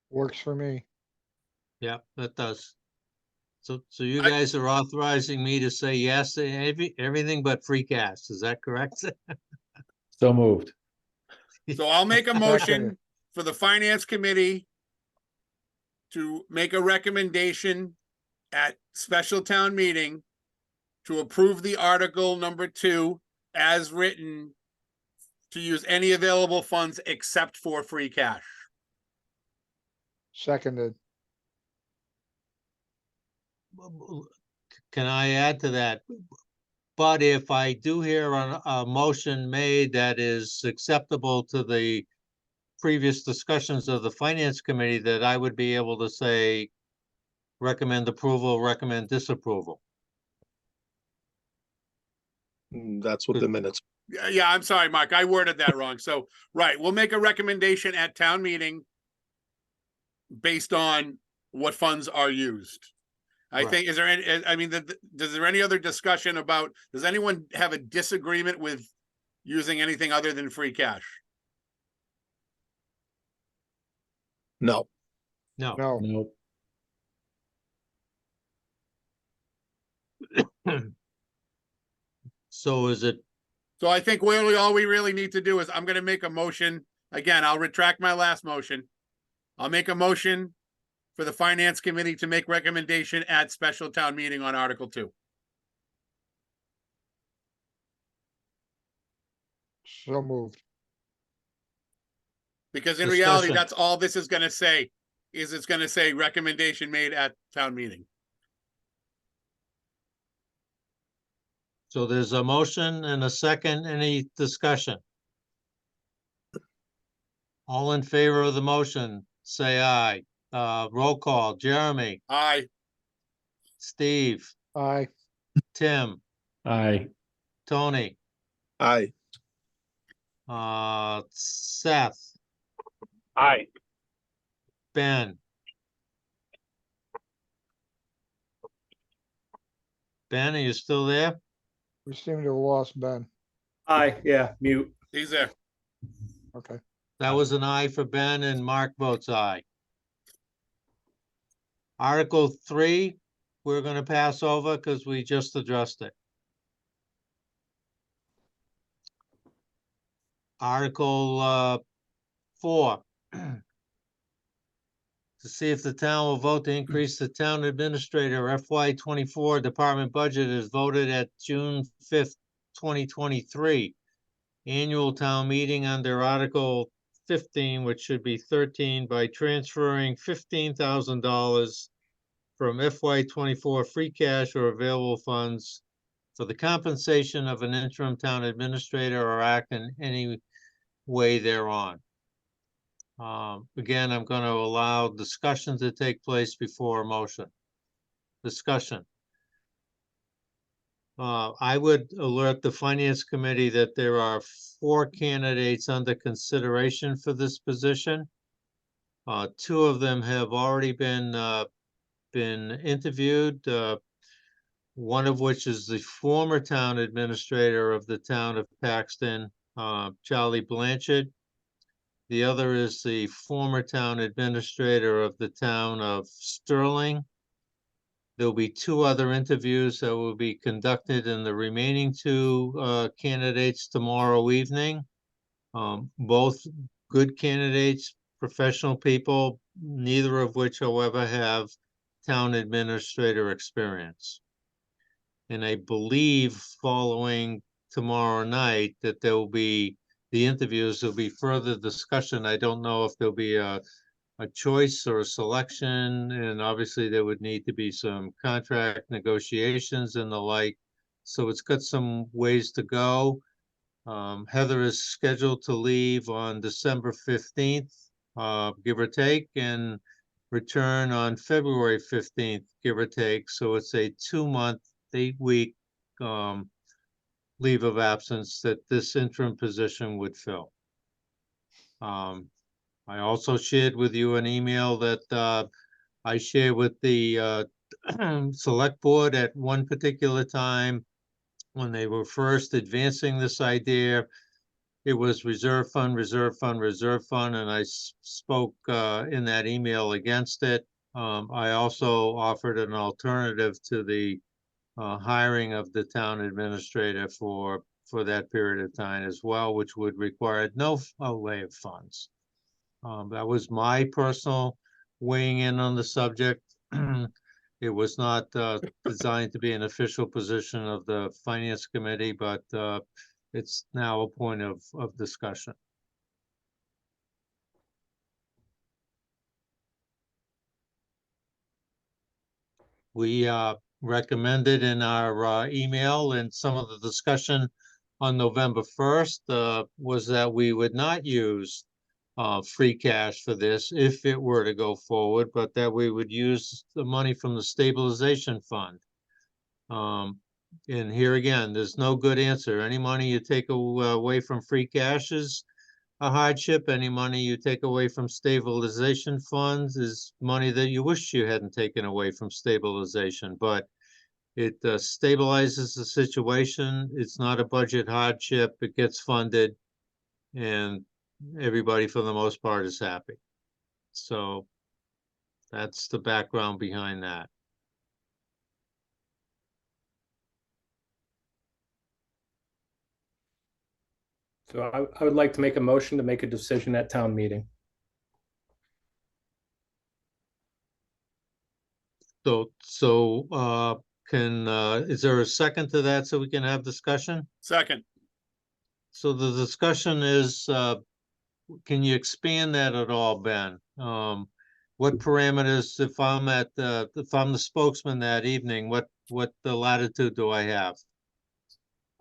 Works for me. Yeah, that does. So you I- guys are authorizing me to say yes to everything but free cash. Is that correct? So moved. So I'll make a Second. motion for the finance committee to make a recommendation at special town meeting to approve the article number 2 as written to use any available funds except for free cash. Seconded. Can I add to that? But if I do hear a motion made that is acceptable to the previous discussions of the finance committee, that I would be able to say recommend approval, recommend disapproval. That's what the minutes. Yeah, I'm sorry, Mark, I worded that wrong. So, right, we'll make a recommendation at town meeting based on what funds are used. I Right. think, is there any, I mean, does there any other discussion about, does anyone have a disagreement with using anything other than free cash? No. No. No, Nope. So is it, So I think all we really need to do is, I'm gonna make a motion. Again, I'll retract my last motion. I'll make a motion for the finance committee to make recommendation at special town meeting on Article 2. so moved. Because in reality, Discussion. that's all this is gonna say, is it's gonna say recommendation made at town meeting. so there's a motion and a second, any discussion? All in favor of the motion, say aye. Roll call, Jeremy, Aye. Steve, Aye. Tim, Aye. Tony, Aye. Seth, Aye. Ben. Ben, are you still there? We seem to have lost Ben. Aye, yeah, mute. He's there. Okay. That was an aye for Ben and Mark votes aye. Article 3, we're gonna pass over because we just addressed it. Article 4. To see if the town will vote to increase the town administrator FY24 department budget as voted at June 5th, 2023. Annual town meeting under Article 15, which should be 13, by transferring $15,000 from FY24 free cash or available funds for the compensation of an interim town administrator or act in any way thereon. Again, I'm going to allow discussion to take place before a motion. Discussion. I would alert the finance committee that there are 4 candidates under consideration for this position. 2 of them have already been interviewed. One of which is the former town administrator of the town of Paxton, Charlie Blanchard. The other is the former town administrator of the town of Sterling. There'll be 2 other interviews that will be conducted in the remaining 2 candidates tomorrow evening. Both good candidates, professional people, neither of which, however, have town administrator experience. And I believe following tomorrow night that there will be the interviews, there'll be further discussion. I don't know if there'll be a choice or a selection, and obviously there would need to be some contract negotiations and the like. So it's got some ways to go. Heather is scheduled to leave on December 15th, give or take, and return on February 15th, give or take. So it's a 2-month, 8-week leave of absence that this interim position would fill. I also shared with you an email that I shared with the select board at one particular time when they were first advancing this idea. it was reserve fund, reserve fund, reserve fund, and I spoke in that email against it. I also offered an alternative to the hiring of the town administrator for that period of time as well, which would require no outlay of funds. That was my personal weighing in on the subject. It was not designed to be an official position of the Finance Committee, but it's now a point of discussion. We recommended in our email and some of the discussion on November 1st was that we would not use free cash for this if it were to go forward, but that we would use the money from the stabilization fund. And here again, there's no good answer. Any money you take away from free cash is a hardship. Any money you take away from stabilization funds is money that you wish you hadn't taken away from stabilization, but it stabilizes the situation. It's not a budget hardship. It gets funded, and everybody for the most part is happy. So that's the background behind that. So I would like to make a motion to make a decision at town meeting. So is there a second to that so we can have discussion? Second. So the discussion is, can you expand that at all, Ben? What parameters, if I'm the spokesman that evening, what the latitude do I have?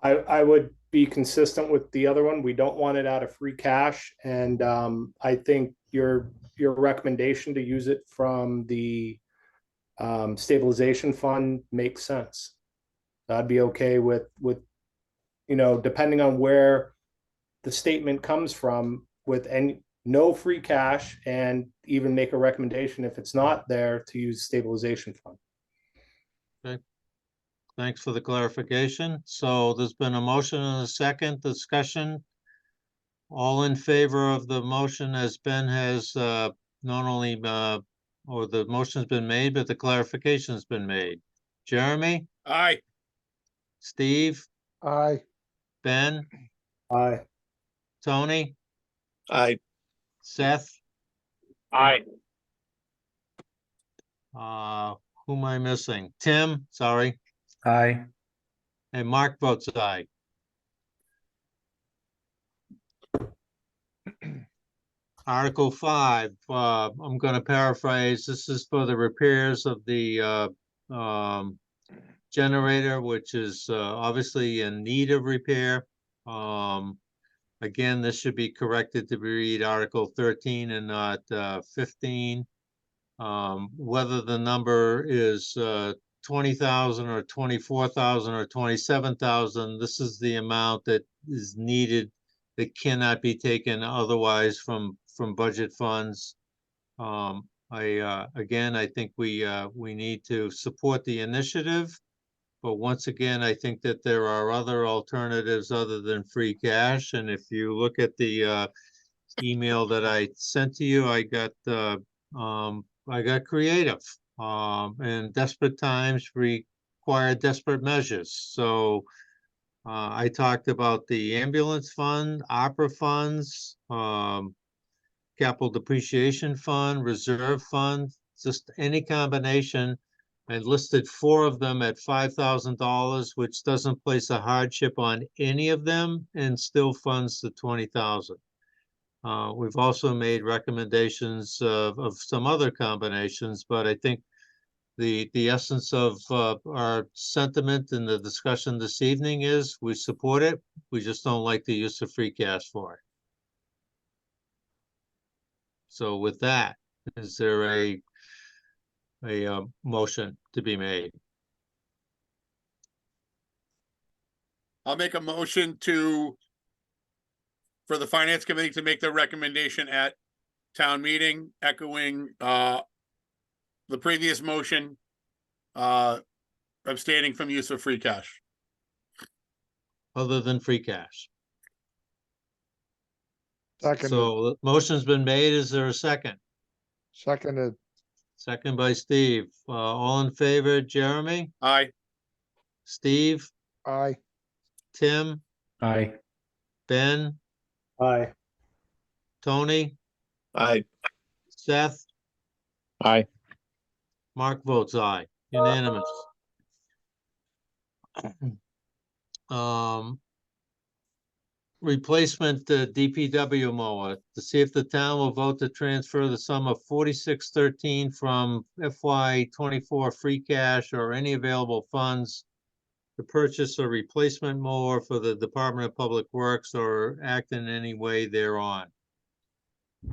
I would be consistent with the other one. We don't want it out of free cash. And I think your recommendation to use it from the stabilization fund makes sense. I'd be okay with, depending on where the statement comes from, with no free cash, and even make a recommendation if it's not there to use stabilization fund. Okay. Thanks for the clarification. So there's been a motion and a second discussion. All in favor of the motion as Ben has not only or the motion's been made, but the clarification's been made. Jeremy, Aye. Steve, Aye. Ben, Aye. Tony, Aye. Seth, Aye. who am I missing? Tim, sorry, Aye. and Mark votes aye. Article 5, I'm going to paraphrase. This is for the repairs of the generator, which is obviously in need of repair. Again, this should be corrected to read Article 13 and not 15. Whether the number is 20,000 or 24,000 or 27,000, this is the amount that is needed that cannot be taken otherwise from budget funds. Again, I think we need to support the initiative, but once again, I think that there are other alternatives other than free cash. And if you look at the email that I sent to you, I got creative. And desperate times require desperate measures. So I talked about the ambulance fund, opera funds, capital depreciation fund, reserve fund, just any combination. I listed 4 of them at $5,000, which doesn't place a hardship on any of them and still funds the 20,000. We've also made recommendations of some other combinations, but I think the essence of our sentiment in the discussion this evening is we support it. We just don't like the use of free cash for it. So with that, is there a motion to be made? I'll make a motion for the Finance Committee to make the recommendation at town meeting, echoing the previous motion, abstaining from use of free cash. Other than free cash? Seconded, So the motion's been made. Is there a second? seconded, Second by Steve. All in favor, Jeremy, Aye. Steve, aye. Tim, Aye. Ben, Aye. Tony, Aye. Seth, Aye. Mark votes aye, unanimous. Replacement DPW mower, to see if the town will vote to transfer the sum of 4613 from FY 24 free cash or any available funds to purchase a replacement mower for the Department of Public Works or act in any way thereon.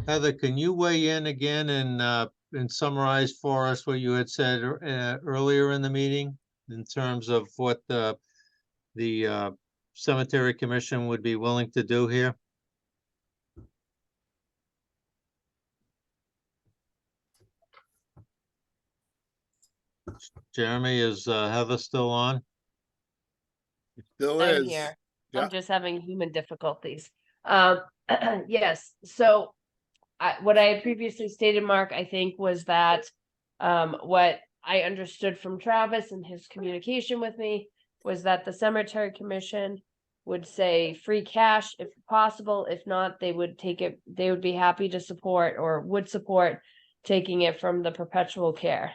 Heather, can you weigh in again and summarize for us what you had said earlier in the meeting in terms of what the Cemetery Commission would be willing to do here? Jeremy, is Heather still on? Still I'm is. here. Yeah. I'm just having human difficulties. Yes, so what I had previously stated, Mark, I think was that what I understood from Travis and his communication with me was that the Cemetery Commission would say free cash if possible. If not, they would take it, they would be happy to support or would support taking it from the perpetual care.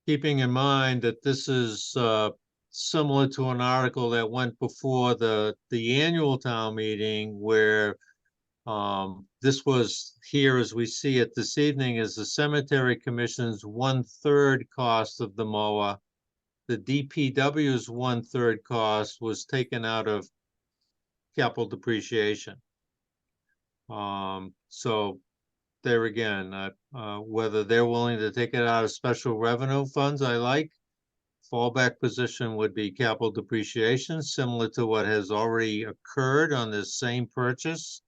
Keeping in mind that this is similar to an article that went before the annual town meeting where this was here as we see it this evening is the Cemetery Commission's 1/3 cost of the mower. The DPW's 1/3 cost was taken out of capital depreciation. So there again, whether they're willing to take it out of special revenue funds, I like. Fallback position would be capital depreciation, similar to what has already occurred on this same purchase.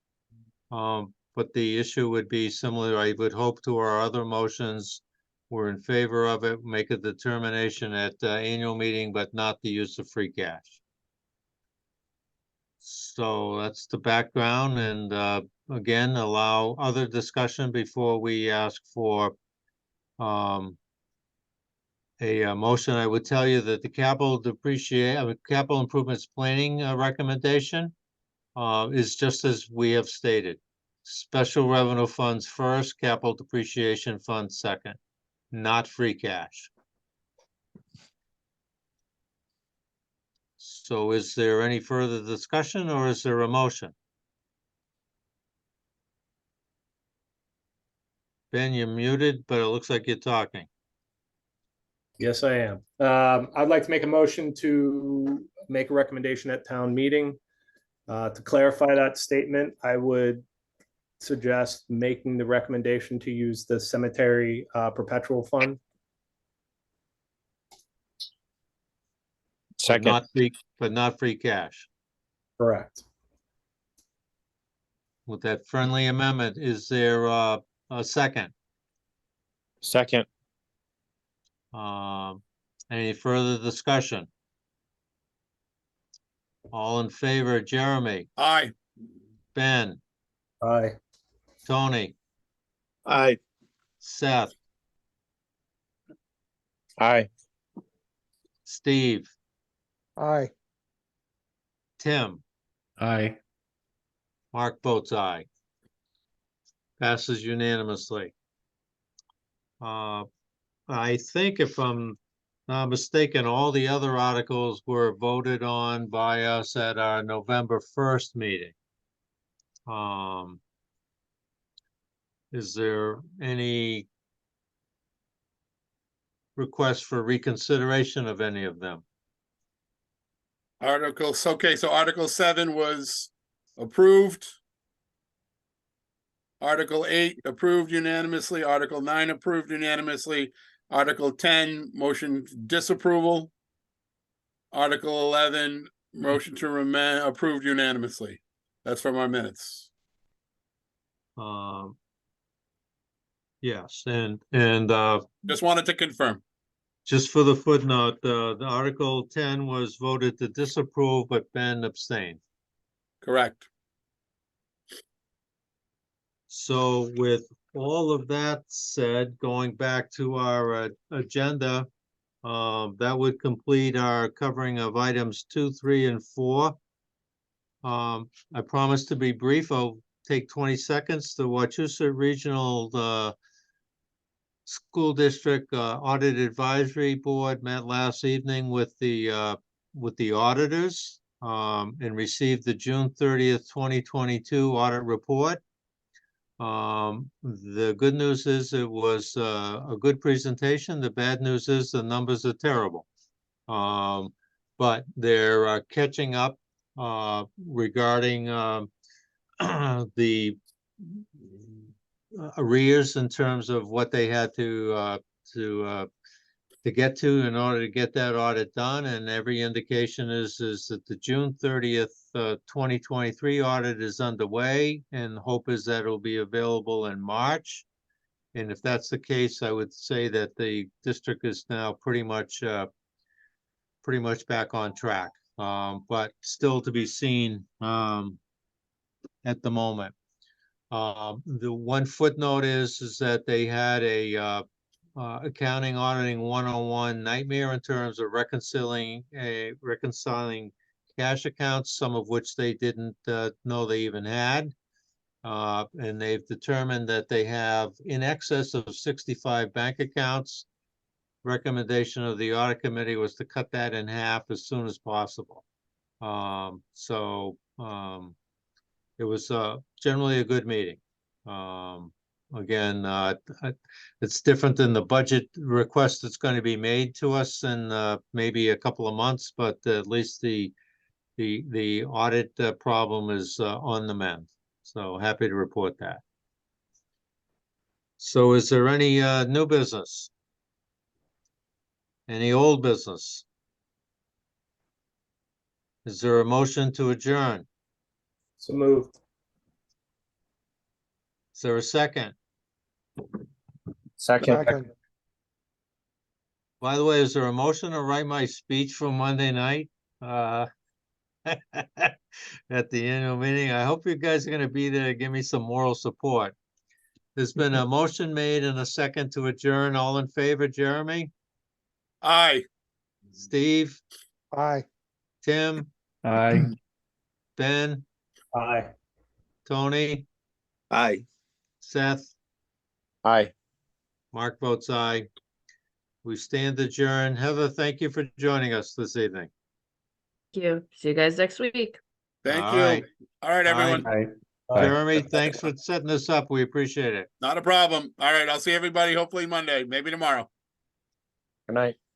But the issue would be similar, I would hope, to our other motions. We're in favor of it, make a determination at annual meeting, but not the use of free cash. So that's the background, and again, allow other discussion before we ask for a motion. I would tell you that the capital capital improvements planning recommendation is just as we have stated. Special revenue funds first, capital depreciation fund second, not free cash. So is there any further discussion or is there a motion? Ben, you're muted, but it looks like you're talking. Yes, I am. I'd like to make a motion to make a recommendation at town meeting. To clarify that statement, I would suggest making the recommendation to use the cemetery perpetual fund. Second. But not free cash. Correct. With that friendly amendment, is there a second? Second. Any further discussion? All in favor, Jeremy, Aye. Ben, Aye. Tony, Aye. Seth, Aye. Steve, Aye. Tim, Aye. Mark votes aye. Passes unanimously. I think if I'm not mistaken, all the other articles were voted on by us at our November 1st meeting. Is there any request for reconsideration of any of them? Okay, so Article 7 was approved. Article 8 approved unanimously. Article 9 approved unanimously. Article 10, motion disapproval. Article 11, motion to remain approved unanimously. That's from our minutes. Yes, and Just wanted to confirm. just for the footnote, the Article 10 was voted to disapprove, but Ben abstained. Correct. So with all of that said, going back to our agenda, that would complete our covering of items 2, 3, and 4. I promise to be brief. I'll take 20 seconds. The Wachusett Regional School District Audit Advisory Board met last evening with the auditors and received the June 30th, 2022 audit report. The good news is it was a good presentation. The bad news is the numbers are terrible. But they're catching up regarding the arrears in terms of what they had to get to in order to get that audit done. And every indication is that the June 30th, 2023 audit is underway, and hope is that it'll be available in March. And if that's the case, I would say that the district is now pretty much back on track, but still to be seen at the moment. The one footnote is that they had a accounting auditing 101 nightmare in terms of reconciling cash accounts, some of which they didn't know they even had. And they've determined that they have in excess of 65 bank accounts. Recommendation of the audit committee was to cut that in half as soon as possible. It was generally a good meeting. Again, it's different than the budget request that's going to be made to us in maybe a couple of months, but at least the audit problem is on the mend. So happy to report that. So is there any new business? Any old business? Is there a motion to adjourn? So moved. Is there a second? Second. Second, By the way, is there a motion to write my speech from Monday night? At the annual meeting? I hope you guys are gonna be there to give me some moral support. There's been a motion made and a second to adjourn. All in favor, Jeremy, Aye. Steve, aye. Tim, Aye. Ben, Aye. Tony, Aye. Seth, Aye. Mark votes aye. We stand adjourned. Heather, thank you for joining us this evening. Thank you. See you guys next week. Thank All you. right. All right, everyone. Aye. Aye. Jeremy, thanks for setting this up. We appreciate it. Not a problem. All right. I'll see everybody hopefully Monday, maybe tomorrow. Good night.